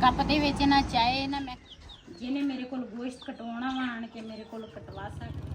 Cup ਦੇ ਵਿੱਚ ਨਾ ਚਾਹੇ ਨਾ ਮੈਂ ਜਿਹਨੇ ਮੇਰੇ ਕੋਲ ਗੋਸ਼ਤ ਕਟਵਾਉਣਾ ਵਾ ਆਣ ਕੇ ਮੇਰੇ ਕੋਲ ਕਟਵਾ ਸਕਦੇ।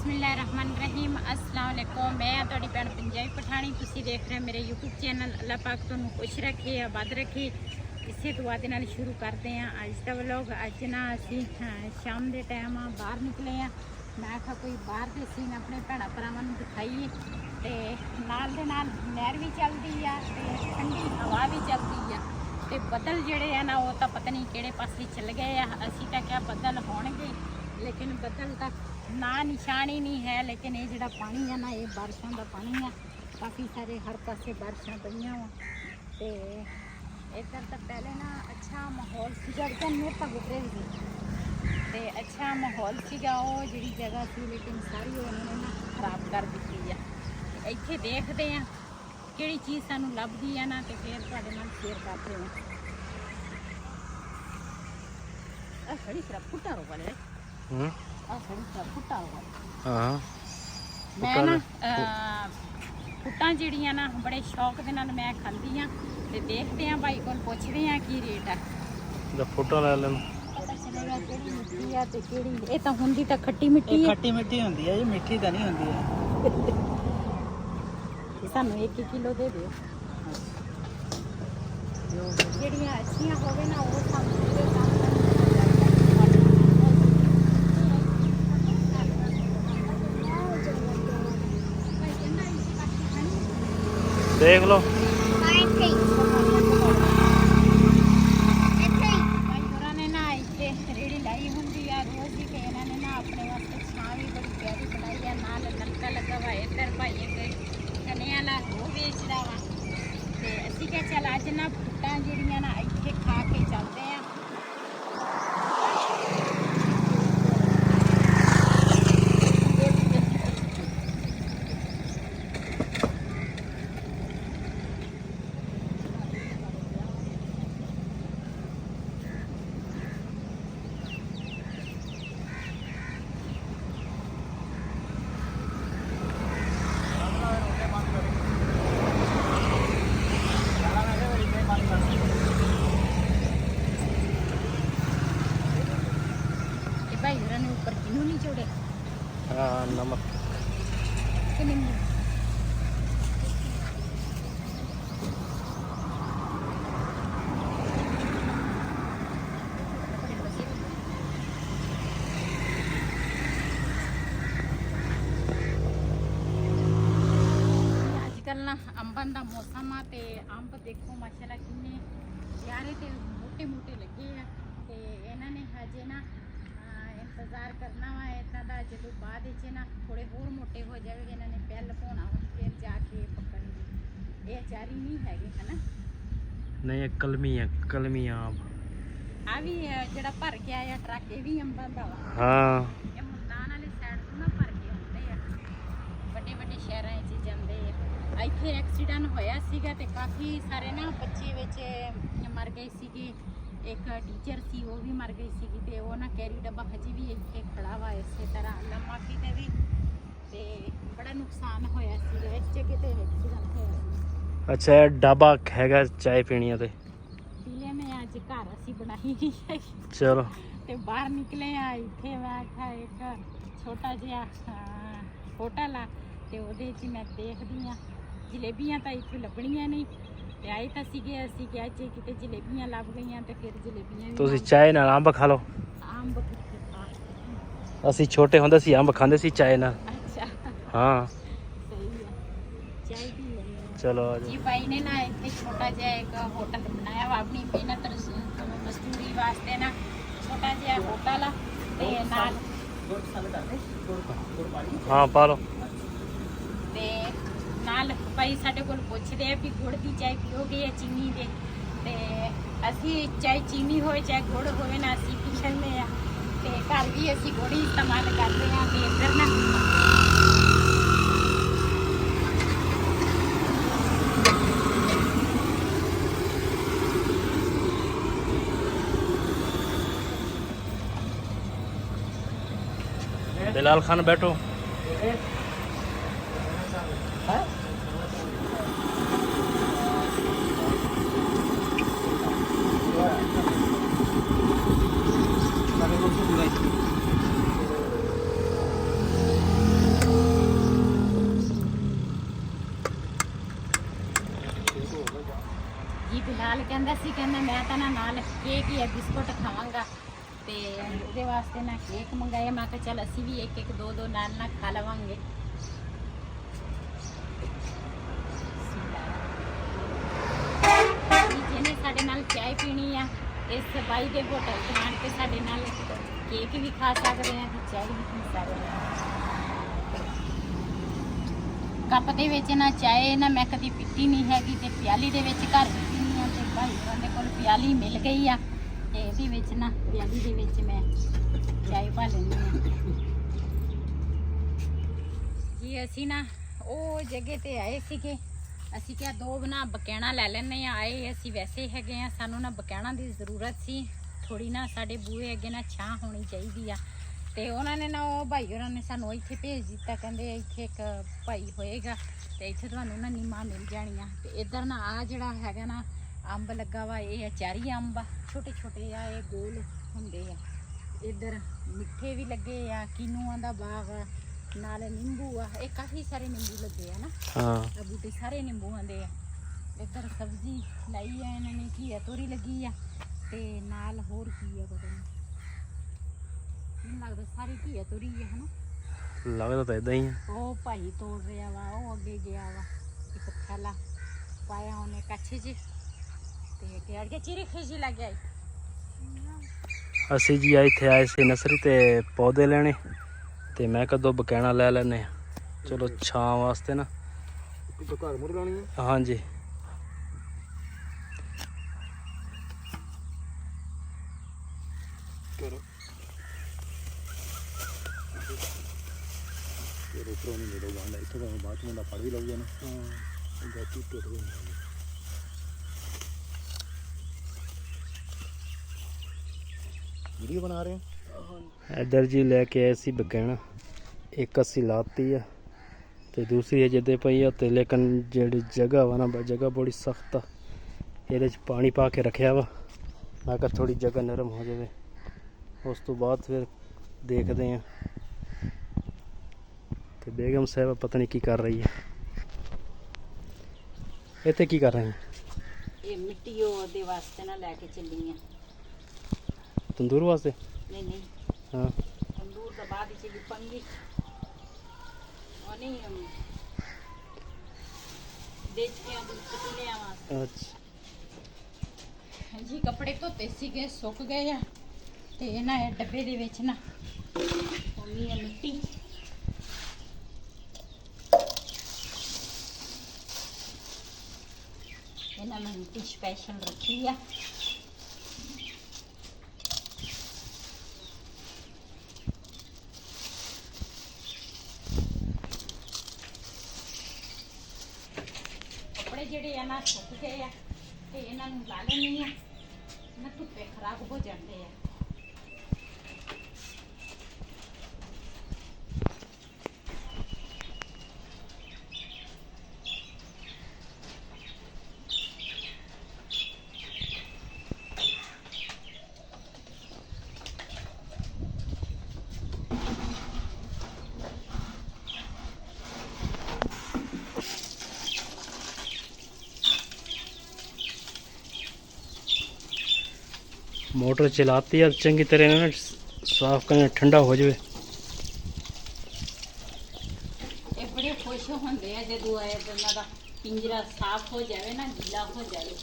बिस्मिल्लाहिर्रहमानिर्रहीम अस्सलाम वालेकुम। मैं ਤੁਹਾਡੀ ਭੈਣ ਪੰਜਾਬੀ ਪਠਾਣੀ। ਤੁਸੀਂ ਦੇਖ ਰਹੇ ਮੇਰੇ YouTube ਚੈਨਲ। ਅੱਲਾਹ ਪਾਕ ਤੁਹਾਨੂੰ ਖੁਸ਼ ਰੱਖੇ, ਆਬਾਦ ਰੱਖੇ। ਇਸੇ ਦੁਆ ਦੇ ਨਾਲ ਸ਼ੁਰੂ ਕਰਦੇ ਹਾਂ ਅੱਜ ਦਾ ਵਲੌਗ। ਅੱਜ ਨਾ ਅਸੀਂ ਸ਼ਾਮ ਦੇ ਟਾਈਮ ਬਾਹਰ ਨਿਕਲੇ ਆ। ਮੈਂ ਕਿਹਾ ਕੋਈ ਬਾਹਰ ਦੇ ਸੀਨ ਆਪਣੇ ਭੈਣਾਂ ਭਰਾਵਾਂ ਨੂੰ ਦਿਖਾਈਏ ਤੇ ਨਾਲ ਦੇ ਨਾਲ ਨਹਿਰ ਵੀ ਚੱਲਦੀ ਆ ਤੇ ਠੰਡੀ ਹਵਾ ਵੀ ਚੱਲਦੀ ਆ ਤੇ ਬੱਦਲ ਜਿਹੜੇ ਆ ਨਾ ਉਹ ਤਾਂ ਪਤਾ ਨਹੀਂ ਕਿਹੜੇ ਪਾਸੇ ਚੱਲ ਗਏ ਆ। ਅਸੀਂ ਤਾਂ ਕਿਹਾ ਬੱਦਲ ਹੋਣਗੇ ਲੇਕਿਨ ਬੱਦਲ ਤਾਂ ना निशान ही नहीं है। लेकिन ये जो पानी है ना ये बारिशों का पानी है। काफ़ी सारे हर पासे बारिशा पईयां वा ते इधर तो पहले ना अच्छा माहौल सीगा मेरे तो गुजरे भी ते अच्छा माहौल सीगा वो जी जगह थी लेकिन सारी उन्होंने ना खराब कर दी है। इत्थे देखते हैं किहड़ी चीज़ सानू लभदी है ना तो फिर तुहाडे नाल शेयर करते हैं। खड़ी सिर्फ फुटा रो वाले मैं ना फुट्टां जिहड़ियां ना बड़े शौक दे नाल मैं खांदी हाँ ते देखते हैं भाई कोल पुछदे हैं की रेट है। फुट्टां ले लेन चलेगा केड़ी मिट्टी है ते केड़ी ए तां हुंदी तां खट्टी मिट्टी है। खट्टी मिट्टी हुंदी है जी, मिट्टी तां नहीं हुंदी है। सानू 1 किलो दे दिओ जेड़ियां अच्छियां होवे ना वो सानू दे दिओ। देख लो रेड़ी लाई होंगी है रोज ही कि इन्होंने ना अपने वास्ते छां भी बड़ी प्यारी बनाई है। नाल नलका लगा हुआ इधर भाई एक चने वाला वो बेचता वा ते असीं क्या चल अज ना फुट्टां जिहड़ियां ना इत्थे खा के चलते हैं। भाई ने ऊपर किनू नहीं छोड़े। हाँ नमक अजकल ना अंबन का मौसम आ ते अंब देखो माशाल्लाह किन्ने प्यारे ते मोटे मोटे लगे आ ते इन्होंने हजे ना इंतजार करना वा इतना का जो बाद ना थोड़े होर मोटे हो जाएगा इन्होंने पैल पाना फिर जाके पकड़नी। ये अचारी नहीं है है ना नहीं ये कलमी है, कलमी आम आ भी जड़ा भर के आया ट्रक ये भी अंबा दा वा। हाँ ये मुल्तान वाली साइड तो ना भर के आते हैं बड़े बड़े शहरों च जाते हैं। इत्थे एक्सीडेंट होया सीगा ते काफ़ी सारे ना बच्चे विच मर गए सीगे। एक टीचर सी वो भी मर गई सी ते वो ना कैरी डब्बा हजे भी इत्थे खड़ा हुआ इस तरह लमाफी ते भी ते बड़ा नुकसान होया सी इस जगह ते एक्सीडेंट होया। अच्छा ढाबा हैगा चाय पीनी है ते पीले ने अज घर असी बनाई ही है चलो ते बाहर निकले आ इत्थे मैं आखा एक छोटा जिहा होटल आ ते ओहदे च मैं देखदी हाँ जलेबियां तां इत्थे लभणियां नहीं ते आए तां सीगे असी कि अज किते जलेबियां लभ गईयां ते फिर जलेबियां तुसी चाय नाल अंब खा लो। अंब ਅਸੀਂ ਛੋਟੇ ਹੁੰਦੇ ਸੀ ਅੰਬ ਖਾਂਦੇ ਸੀ ਚਾय ਨਾਲ। अच्छा हाँ सही है चाय पी लेंगे। चलो आ जाओ जी भाई ने ना इतने छोटा जिहा एक होटल बनाया वा अपनी मेहनत मजदूरी वास्ते ना छोटा जिहा होटल ते नाल हाँ पा लो ते ਨਾਲ ਭਾਈ ਸਾਡੇ ਕੋਲ ਪੁੱਛਦੇ ਆ ਵੀ ਗੁੜ ਦੀ ਚਾਹ ਪੀਓਗੇ ਜਾਂ ਚੀਨੀ ਦੇ, ਤੇ ਅਸੀਂ ਚਾਹੇ ਚੀਨੀ ਹੋਵੇ ਚਾਹੇ ਗੁੜ ਹੋਵੇ ਨਾ ਅਸੀਂ ਪੀ ਲੈਂਦੇ ਆ, ਤੇ ਘਰ ਵੀ ਅਸੀਂ ਗੁੜ ਹੀ ਇਸਤੇਮਾਲ ਕਰਦੇ ਆ। ਤੇ ਇੱਧਰ ਨਾ बिलाल खान बैठो। ਜੀ ਬਿਲਾਲ ਕਹਿੰਦਾ ਸੀ, ਕਹਿੰਦਾ ਮੈਂ ਤਾਂ ਨਾਲ ਕੇਕ ਜਾਂ ਬਿਸਕੁਟ ਖਾਵਾਂਗਾ, ਤੇ ਉਹਦੇ ਵਾਸਤੇ ਨਾ ਕੇਕ ਮੰਗਾਇਆ। ਮੈਂ ਕਿਹਾ ਚੱਲ ਅਸੀਂ ਵੀ ਇੱਕ ਇੱਕ ਦੋ ਦੋ ਨਾਲ ਖਾ ਲਵਾਂਗੇ। ਜਿਹਨੇ ਸਾਡੇ ਨਾਲ ਚਾਹ ਪੀਣੀ ਆ ਇਸ ਬਾਈ ਦੇ ਹੋਟਲ ਤੇ ਆਣ ਕੇ ਸਾਡੇ ਨਾਲ ਕੇਕ ਵੀ ਖਾ ਸਕਦੇ ਆ ਤੇ ਚਾਹ ਵੀ ਪੀ ਸਕਦੇ ਆ। ਕੱਪ ਦੇ ਵਿੱਚ ਨਾ ਚਾਹ ਨਾ ਮੈਂ ਕਦੀ ਪੀਤੀ ਨਹੀਂ ਹੈਗੀ, ਤੇ ਪਿਆਲੀ ਦੇ ਵਿੱਚ ਘਰ ਵੀ ਪੀਣੀ ਆ, ਤੇ ਭਾਈ ਹੋਰਾਂ ਦੇ ਕੋਲ ਪਿਆਲੀ ਮਿਲ ਗਈ ਆ, ਤੇ ਇਹਦੇ ਵਿੱਚ ਨਾ ਪਿਆਲੀ ਦੇ ਵਿੱਚ ਮੈਂ ਚਾਹ ਪਾ ਲੈਂਦੀ ਆ। ਜੀ ਅਸੀਂ ਨਾ ਉਹ ਜਗ੍ਹਾ ਤੇ ਆਏ ਸੀਗੇ, ਅਸੀਂ ਕਿਹਾ ਦੋ ਬਣਾ ਬਕੈਣਾ ਲੈ ਲੈਂਦੇ ਆ। ਆਏ ਅਸੀਂ ਵੈਸੇ ਹੈਗੇ ਆ, ਸਾਨੂੰ ਨਾ ਬਕੈਣਾ ਦੀ ਜ਼ਰੂਰਤ ਸੀ ਥੋੜੀ, ਨਾ ਸਾਡੇ ਬੂਹੇ ਅੱਗੇ ਨਾ ਛਾਂ ਹੋਣੀ ਚਾਹੀਦੀ ਆ, ਤੇ ਉਹਨਾਂ ਨੇ ਨਾ ਉਹ ਭਾਈ ਹੋਰਾਂ ਨੇ ਸਾਨੂੰ ਇੱਥੇ ਭੇਜ ਦਿੱਤਾ। ਕਹਿੰਦੇ ਇੱਥੇ ਇੱਕ ਭਾਈ ਹੋਏਗਾ ਤੇ ਇੱਥੇ ਤੁਹਾਨੂੰ ਨਾ ਨੀਮਾਂ ਮਿਲ ਜਾਣੀਆਂ। ਤੇ ਇੱਧਰ ਨਾ ਆ ਜਿਹੜਾ ਹੈਗਾ ਨਾ ਅੰਬ ਲੱਗਾ ਵਾ, ਇਹ ਅਚਾਰੀ ਅੰਬ ਆ, ਛੋਟੇ ਛੋਟੇ ਆ, ਇਹ ਗੋਲ ਹੁੰਦੇ ਆ। ਇੱਧਰ ਮਿੱਠੇ ਵੀ ਲੱਗੇ ਆ, ਕਿਨੂਆਂ ਦਾ ਬਾਗ ਆ, ਨਾਲ ਨਿੰਬੂ ਆ, ਇਹ ਕਾਫੀ ਸਾਰੇ ਨਿੰਬੂ ਲੱਗੇ ਆ ਨਾ। ਹਾਂ, ਬੂਟੇ ਸਾਰੇ ਨਿੰਬੂਆਂ ਦੇ ਆ। ਇੱਧਰ ਸਬਜ਼ੀ ਲਾਈ ਆ ਇਹਨਾਂ ਨੇ, ਘੀਆ ਤੋਰੀ ਲੱਗੀ ਆ, ਤੇ ਨਾਲ ਹੋਰ ਕੀ ਆ ਪਤਾ ਨਹੀਂ, ਮੈਨੂੰ ਲੱਗਦਾ ਸਾਰੀ ਘੀਆ ਤੋਰੀ ਆ ਹਨਾ, ਲੱਗਦਾ ਤਾਂ ਇਦਾਂ ਹੀ ਆ। ਉਹ ਭਾਈ ਤੋੜ ਰਿਹਾ ਵਾ, ਉਹ ਅੱਗੇ ਗਿਆ ਵਾ, ਇੱਕ ਥੈਲਾ ਪਾਇਆ ਉਹਨੇ ਕੱਛੇ 'ਚ, ਤੇ ਕਿ ਅੜ ਕੇ ਚੀਰੀ ਖੇਜੀ ਲੱਗ ਗਿਆ। ਅਸੀਂ ਜੀ ਇੱਥੇ ਆਏ ਸੀ ਨਰਸਰੀ ਤੇ ਪੌਦੇ ਲੈਣੇ, ਤੇ ਮੈਂ ਕਦੋਂ ਬਕੈਣਾ ਲੈ ਲੈਨੇ ਆ, ਚਲੋ ਛਾਂ ਵਾਸਤੇ ਨਾ। ਘਰ ਮੁਰ ਲਾਣੀ ਹੈ। ਹਾਂਜੀ ਕਰੋ ਤੇਰੇ ਤੋਂ ਨਹੀਂ ਮਿਲੋ ਗਾਂਡਾ, ਇੱਥੋਂ ਤਾਂ ਬਾਅਦ ਮੁੰਡਾ ਫੜ ਵੀ ਲਊਗਾ ਨਾ। ਹਾਂ ਗਾਤੀ ਟੁੱਟ ਗਈ। ਵੀਡੀਓ ਬਣਾ ਰਹੇ ਹਾਂ। ਇੱਧਰ ਜੀ ਲੈ ਕੇ ਆਏ ਸੀ ਬਕੈਣਾ, ਇੱਕ ਅਸੀਂ ਲਾਤੀ ਆ ਤੇ ਦੂਸਰੀ ਅਜੇ ਦੇ ਪਈ ਆ, ਤੇ ਲੇਕਿਨ ਜਿਹੜੀ ਜਗ੍ਹਾ ਵਾ ਨਾ ਜਗ੍ਹਾ ਬੜੀ ਸਖਤ ਆ, ਇਹਦੇ 'ਚ ਪਾਣੀ ਪਾ ਕੇ ਰੱਖਿਆ ਵਾ। ਮੈਂ ਕਿਹਾ ਥੋੜੀ ਜਗ੍ਹਾ ਨਰਮ ਹੋ ਜਾਵੇ, ਉਸ ਤੋਂ ਬਾਅਦ ਫਿਰ ਦੇਖਦੇ ਆ। ਤੇ ਬੇਗਮ ਸਾਹਿਬ ਪਤਾ ਨਹੀਂ ਕੀ ਕਰ ਰਹੀ ਹੈ ਇੱਥੇ, ਕੀ ਕਰ ਰਹੇ ਹੈ? ਇਹ ਮਿੱਟੀ ਉਹਦੇ ਵਾਸਤੇ ਨਾ ਲੈ ਕੇ ਚੱਲੀ ਆ। ਤੰਦੂਰ ਵਾਸਤੇ? ਨਹੀਂ ਨਹੀਂ, ਹਾਂ ਤੰਦੂਰ ਦਾ ਬਾਅਦ ਵਿੱਚ ਲਿਪਾਂਗੀ, ਉਹ ਨਹੀਂ ਦੇਖ ਕੇ ਆ ਪਤੀਲਿਆਂ ਵਾਸਤੇ। ਅੱਛਾ ਜੀ ਕੱਪੜੇ ਧੋਤੇ ਸੀਗੇ, ਸੁੱਕ ਗਏ ਆ, ਤੇ ਇਹਨਾਂ ਇਹ ਡੱਬੇ ਦੇ ਵਿੱਚ ਨਾ ਪਾਉਣੀ ਆ ਮਿੱਟੀ। ਇਹਨਾਂ ਮੈਂ ਮਿੱਟੀ ਸਪੈਸ਼ਲ ਰੱਖੀ ਆ। ਕੱਪੜੇ ਜਿਹੜੇ ਆ ਨਾ ਸੁੱਕ ਗਏ ਆ, ਤੇ ਇਹਨਾਂ ਨੂੰ ਲਾ ਲੈਣੀ ਆ ਨਾ, ਧੁੱਪੇ ਖਰਾਬ ਹੋ ਜਾਂਦੇ ਆ। मोटर चलाती है चंगी तरह ना, साफ करना, ठंडा हो जाए। ਇਹ ਬੜੇ ਖੁਸ਼ ਹੁੰਦੇ ਆ ਜਦੋਂ ਇਹਨਾਂ ਦਾ ਪਿੰਜਰਾ ਸਾਫ਼ ਹੋ ਜਾਵੇ ਨਾ, ਗੀਲਾ ਹੋ ਜਾਵੇ।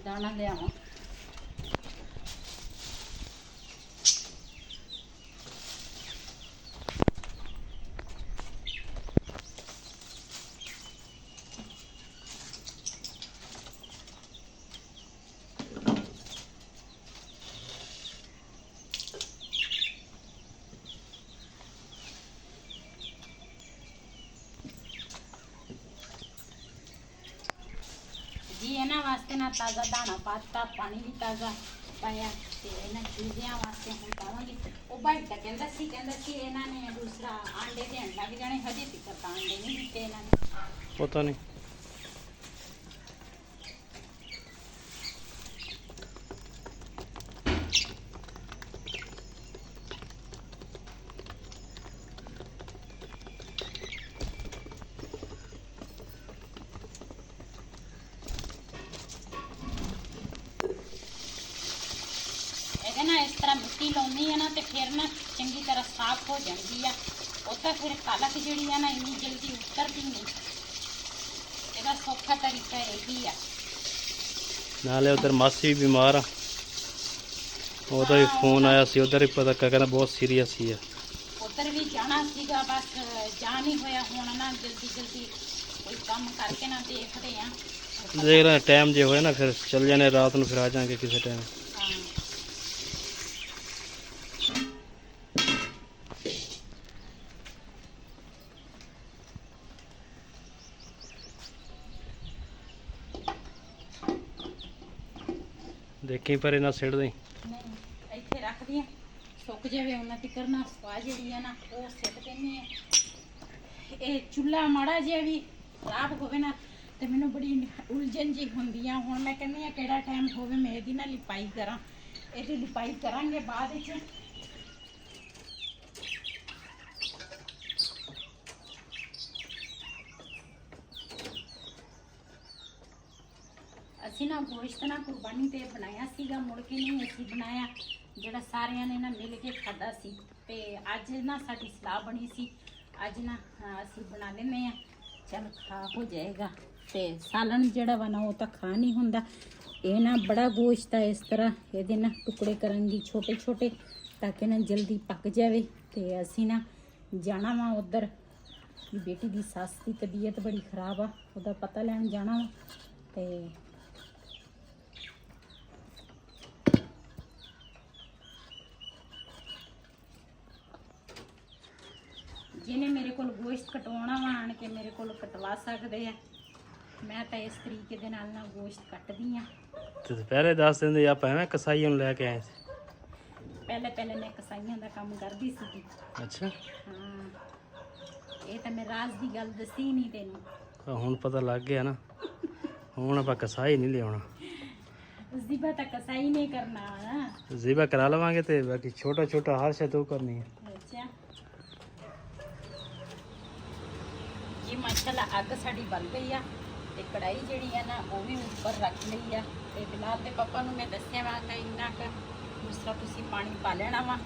ਦਾਣਾ ਲਿਆਵਾਂ। जी ਇਹਨਾਂ ਵਾਸਤੇ ਨਾ ਤਾਜ਼ਾ ਦਾਣਾ ਪਾਤਾ, ਪਾਣੀ ਵੀ ਤਾਜ਼ਾ ਪਾਇਆ ਤੇ ਇਹਨਾਂ ਚੂਜ਼ਿਆਂ ਵਾਸਤੇ ਹੁਣ ਪਾਵਾਂਗੇ। ਉਹ ਭਾਈ ਤਾਂ ਕਹਿੰਦਾ ਸੀ ਇਹਨਾਂ ਨੇ ਦੂਸਰਾ ਆਂਡੇ ਦੇਣ ਲੱਗ ਜਾਣੇ, ਹਜੇ ਤੱਕ ਤਾਂ ਆਂਡੇ ਨਹੀਂ ਦਿੱਤੇ ਇਹਨਾਂ ਨੇ। ਪਤਾ ਨਹੀਂ। ਇਹਦੇ ਨਾਲ ਇਸ ਤਰ੍ਹਾਂ ਮਿੱਟੀ ਲਾਉਣੀ ਹੈ ਨਾ ਤੇ ਫਿਰ ਨਾ ਚੰਗੀ ਤਰ੍ਹਾਂ ਸਾਫ਼ ਹੋ ਜਾਂਦੀ ਆ। ਉਹ ਤਾਂ ਫਿਰ ਕਲਕ ਜਿਹੜੀ ਆ ਨਾ ਇੰਨੀ ਜਲਦੀ ਉਤਰਦੀ ਨਹੀਂ। ਇਹਦਾ ਸੌਖਾ ਤਰੀਕਾ ਇਹੀ ਆ। ਨਾਲੇ ਉਧਰ ਮਾਸੀ ਵੀ ਬਿਮਾਰ ਆ, ਉਹਦਾ ਵੀ ਫੋਨ ਆਇਆ ਸੀ, ਉਧਰ ਹੀ ਪਤਾ ਕਹਿੰਦਾ ਬਹੁਤ ਸੀਰੀਅਸ ਹੀ ਆ। ਉਧਰ ਵੀ ਜਾਣਾ ਸੀਗਾ, ਬਸ ਜਾ ਨਹੀਂ ਹੋਇਆ। ਹੁਣ ਨਾ ਜਲਦੀ ਕੋਈ ਕੰਮ ਕਰਕੇ ਨਾ ਦੇਖਦੇ ਆ। ਦੇਖ ਰਹੇ ਟਾਈਮ ਜੇ ਹੋਇਆ ਨਾ ਫਿਰ ਚੱਲ ਜਾਣੇ, ਰਾਤ ਨੂੰ ਫਿਰ ਆ ਜਾਾਂਗੇ ਕਿਸੇ ਟਾਈਮ। ਦੇਖੀ ਪਰ ਇਹਨਾਂ ਸਿੱਟ ਦੇ ਨਹੀਂ ਇੱਥੇ ਰੱਖਦੀ ਆ, ਸੁੱਕ ਜਾਵੇ ਉਹਨਾਂ ਤੀਕਰ ਨਾ ਸਵਾ ਜਿਹੜੀ ਆ ਨਾ ਉਹ ਸਿੱਟ ਦਿੰਦੀ ਆ। ਇਹ ਚੁੱਲ੍ਹਾ ਮਾੜਾ ਜਿਹਾ ਵੀ ਖਰਾਬ ਹੋਵੇ ਨਾ ਤੇ ਮੈਨੂੰ ਬੜੀ ਉਲਝਣ ਜੀ ਹੁੰਦੀ ਆ। ਹੁਣ ਮੈਂ ਕਹਿੰਦੀ ਆ ਕਿਹੜਾ ਟਾਈਮ ਹੋਵੇ ਮੈਂ ਇਹਦੀ ਨਾ ਲਿਪਾਈ ਕਰਾਂ। ਇਹਦੀ ਲਿਪਾਈ ਕਰਾਂਗੇ ਬਾਅਦ ਵਿੱਚ। ਅਸੀਂ ਨਾ ਗੋਸ਼ਤ ਨਾ ਕੁਰਬਾਨੀ ਤੇ ਬਣਾਇਆ ਸੀਗਾ, ਮੁੜ ਕੇ ਨਹੀਂ ਅਸੀਂ ਬਣਾਇਆ, ਜਿਹੜਾ ਸਾਰਿਆਂ ਨੇ ਨਾ ਮਿਲ ਕੇ ਖਾਧਾ ਸੀ। ਤੇ ਅੱਜ ਨਾ ਸਾਡੀ ਸਲਾਹ ਬਣੀ ਸੀ ਅੱਜ ਨਾ ਅਸੀਂ ਬਣਾ ਲੈਂਦੇ ਆ, ਚਲ ਖਾ ਹੋ ਜਾਏਗਾ। ਤੇ ਸਾਲਣ ਜਿਹੜਾ ਵਾ ਨਾ ਉਹ ਤਾਂ ਖਾ ਨਹੀਂ ਹੁੰਦਾ। ਇਹ ਨਾ ਬੜਾ ਗੋਸ਼ਤ ਆ, ਇਸ ਤਰ੍ਹਾਂ ਇਹਦੇ ਨਾ ਟੁਕੜੇ ਕਰਾਂਗੀ ਛੋਟੇ ਛੋਟੇ ਤਾਂ ਕਿ ਨਾ ਜਲਦੀ ਪੱਕ ਜਾਵੇ। ਤੇ ਅਸੀਂ ਨਾ ਜਾਣਾ ਵਾ ਉੱਧਰ, ਬੇਟੀ ਦੀ ਸੱਸ ਦੀ ਤਬੀਅਤ ਬੜੀ ਖਰਾਬ ਆ, ਉਹਦਾ ਪਤਾ ਲੈਣ ਜਾਣਾ ਵਾ। ਤੇ ਜਿਹਨੇ ਮੇਰੇ ਕੋਲ ਗੋਸ਼ਤ ਕਟਵਾਉਣਾ ਵਾ ਆਣ ਕੇ ਮੇਰੇ ਕੋਲ ਕਟਵਾ ਸਕਦੇ ਆ। ਮੈਂ ਤਾਂ ਇਸ ਤਰੀਕੇ ਦੇ ਨਾਲ ਨਾ ਗੋਸ਼ਤ ਕੱਟਦੀ ਆ। ਤੇ ਦੁਪਹਿਰੇ ਦੱਸ ਦਿੰਦੇ ਆਪਾਂ ਐਵੇਂ ਕਸਾਈਆਂ ਨੂੰ ਲੈ ਕੇ ਆਏ ਸੀ। ਪਹਿਲੇ ਮੈਂ ਕਸਾਈਆਂ ਦਾ ਕੰਮ ਕਰਦੀ ਸੀ। ਅੱਛਾ ਹਾਂ, ਇਹ ਤਾਂ ਮੈਂ ਰਾਜ਼ ਦੀ ਗੱਲ ਦੱਸੀ ਨਹੀਂ ਤੈਨੂੰ। ਹੁਣ ਪਤਾ ਲੱਗ ਗਿਆ ਨਾ। ਹੁਣ ਆਪਾਂ ਕਸਾਈ ਨਹੀਂ ਲਿਆਉਣਾ, ਜ਼ਿਬਾ ਤਾਂ ਕਸਾਈ ਨਹੀਂ ਕਰਨਾ ਨਾ। ਜ਼ਿਬਾ ਕਰਾ ਲਵਾਂਗੇ ਤੇ ਬਾਕੀ ਛੋਟਾ ਛੋਟਾ ਹਰ ਸ਼ੈ ਤੂੰ ਕਰਨੀ ਹੈ। ਅੱਛਾ ਜੀ, ਮਾਸ਼ਾਅੱਲਾ ਅੱਗ ਸਾਡੀ ਬਲ ਗਈ ਆ ਤੇ ਕੜਾਈ ਜਿਹੜੀ ਆ ਨਾ ਉਹ ਵੀ ਉੱਪਰ ਰੱਖ ਲਈ ਆ। ਤੇ ਬਿਲਾਲ ਦੇ ਪਾਪਾ ਨੂੰ ਮੈਂ ਦੱਸਿਆ ਵਾ ਕਿ ਇੰਨਾ ਕੁ ਦੂਸਰਾ ਤੁਸੀਂ ਪਾਣੀ ਪਾ ਲੈਣਾ ਵਾ।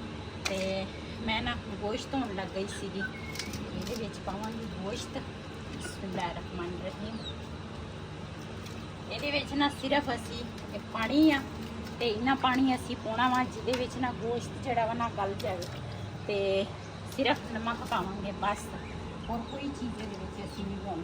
ਤੇ ਮੈਂ ਨਾ ਗੋਸ਼ਤ ਧੋਣ ਲੱਗ ਗਈ ਸੀਗੀ। ਇਹਦੇ ਵਿੱਚ ਪਾਵਾਂਗੀ ਗੋਸ਼ਤ। ਬਿਸਮਿਲ੍ਲਾਹਿਰ ਰਹਿਮਾਨਿਰ ਰਹੀਮ। ਇਹਦੇ ਵਿੱਚ ਨਾ ਸਿਰਫ ਅਸੀਂ ਪਾਣੀ ਆ ਤੇ ਇੰਨਾ ਪਾਣੀ ਅਸੀਂ ਪਾਉਣਾ ਵਾ ਜਿਹਦੇ ਵਿੱਚ ਨਾ ਗੋਸ਼ਤ ਜਿਹੜਾ ਵਾ ਨਾ ਗਲ ਜਾਵੇ। ਤੇ ਸਿਰਫ ਨਮਕ ਪਾਵਾਂਗੇ ਬਸ, ਹੋਰ ਕੋਈ ਚੀਜ਼ ਇਹਦੇ ਵਿੱਚ ਅਸੀਂ ਨਹੀਂ ਪਾਉਣੀ।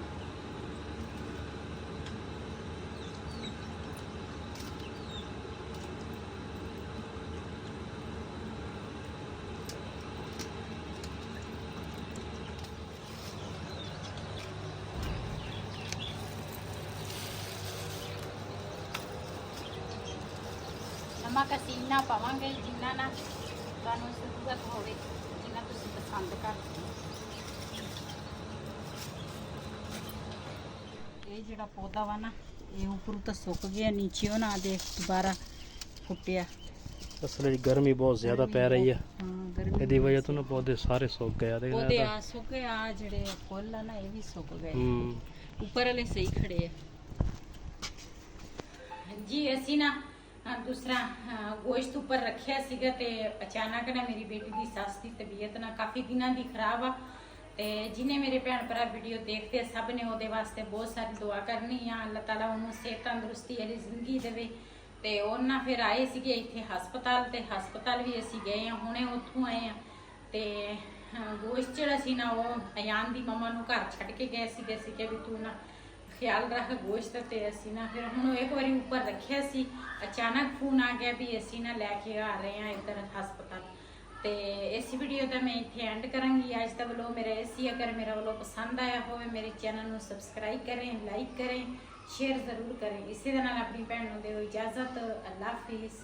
ਨਮਕ ਅਸੀਂ ਇੰਨਾ ਪਾਵਾਂਗੇ ਜਿੰਨਾ ਨਾ ਤੁਹਾਨੂੰ ਜ਼ਰੂਰਤ ਹੋਵੇ, ਜਿੰਨਾ ਤੁਸੀਂ ਪਸੰਦ ਕਰਦੇ ਹੋ। ਇਹ ਜਿਹੜਾ ਪੌਦਾ ਵਾ ਨਾ ਇਹ ਉੱਪਰੋਂ ਤਾਂ ਸੁੱਕ ਗਿਆ, ਨੀਚੇ ਨਾ ਦੇਖ ਦੁਬਾਰਾ ਫੁੱਟਿਆ। ਅਸਲ ਵਿੱਚ ਗਰਮੀ ਬਹੁਤ ਜ਼ਿਆਦਾ ਪੈ ਰਹੀ ਹੈ, ਹਾਂ ਗਰਮੀ ਇਹਦੀ ਵਜ੍ਹਾ ਤੋਂ ਨਾ ਪੌਦੇ ਸਾਰੇ ਸੁੱਕ ਗਏ ਆ। ਪੌਦੇ ਆ ਸੁੱਕ ਗਏ ਆ, ਜਿਹੜੇ ਫੁੱਲ ਆ ਨਾ ਇਹ ਵੀ ਸੁੱਕ ਗਏ। ਉੱਪਰ ਵਾਲੇ ਸਹੀ ਖੜੇ ਆ ਜੀ। ਅਸੀਂ ਨਾ ਦੂਸਰਾ ਗੋਸ਼ਤ ਉੱਪਰ ਰੱਖਿਆ ਸੀਗਾ ਤੇ ਅਚਾਨਕ ਨਾ ਮੇਰੀ ਬੇਟੀ ਦੀ ਸੱਸ ਦੀ ਤਬੀਅਤ ਨਾ ਕਾਫੀ ਦਿਨਾਂ ਦੀ ਖਰਾਬ ਆ ਤੇ ਜਿਨੇ ਮੇਰੇ ਭੈਣ ਭਰਾ ਵੀਡੀਓ ਦੇਖਦੇ ਆ, ਸਭ ਨੇ ਉਹਦੇ ਵਾਸਤੇ ਬਹੁਤ ਸਾਰੀ ਦੁਆ ਕਰਨੀ ਆ। ਅੱਲਾਹ ਤਾਲਾ ਉਹਨੂੰ ਸਿਹਤ ਤੰਦਰੁਸਤੀ ਵਾਲੀ ਜ਼ਿੰਦਗੀ ਦੇਵੇ। ਤੇ ਉਹਨਾਂ ਫਿਰ ਆਏ ਸੀਗੇ ਇੱਥੇ ਹਸਪਤਾਲ, ਤੇ ਹਸਪਤਾਲ ਵੀ ਅਸੀਂ ਗਏ ਆ, ਹੁਣੇ ਉੱਥੋਂ ਆਏ ਆ। ਤੇ ਗੋਸ਼ਤ ਜਿਹੜਾ ਸੀ ਨਾ, ਉਹ ਅਯਾਨ ਦੀ ਮਮਾ ਨੂੰ ਘਰ ਛੱਡ ਕੇ ਗਏ ਸੀਗੇ, ਅਸੀਂ ਕਿ ਵੀ ਤੂੰ ਨਾ ਖਿਆਲ ਰੱਖ ਗੋਸ਼ਤ। ਤੇ ਅਸੀਂ ਨਾ ਫਿਰ ਹੁਣ ਇੱਕ ਵਾਰੀ ਉੱਪਰ ਰੱਖਿਆ ਸੀ, ਅਚਾਨਕ ਫੋਨ ਆ ਗਿਆ ਵੀ ਅਸੀਂ ਨਾ ਲੈ ਕੇ ਆ ਰਹੇ ਆ ਇੱਧਰ ਹਸਪਤਾਲ। ਤੇ ਇਸ ਵੀਡੀਓ ਦਾ ਮੈਂ ਇੱਥੇ ਐਂਡ ਕਰਾਂਗੀ ਅੱਜ ਦਾ ਵਲੋਗ ਮੇਰਾ ਇਹ ਸੀ। ਅਗਰ ਮੇਰਾ ਵਲੋਗ ਪਸੰਦ ਆਇਆ ਹੋਵੇ, ਮੇਰੇ ਚੈਨਲ ਨੂੰ ਸਬਸਕ੍ਰਾਈਬ ਕरें, ਲਾਈਕ ਕरें, ਸ਼ੇਅਰ ਜ਼ਰੂਰ ਕरें। ਇਸੇ ਦੇ ਨਾਲ ਆਪਣੀ ਭੈਣ ਨੂੰ ਦਿਓ ਇਜਾਜ਼ਤ। ਅੱਲਾ ਹਾਫਿਜ਼।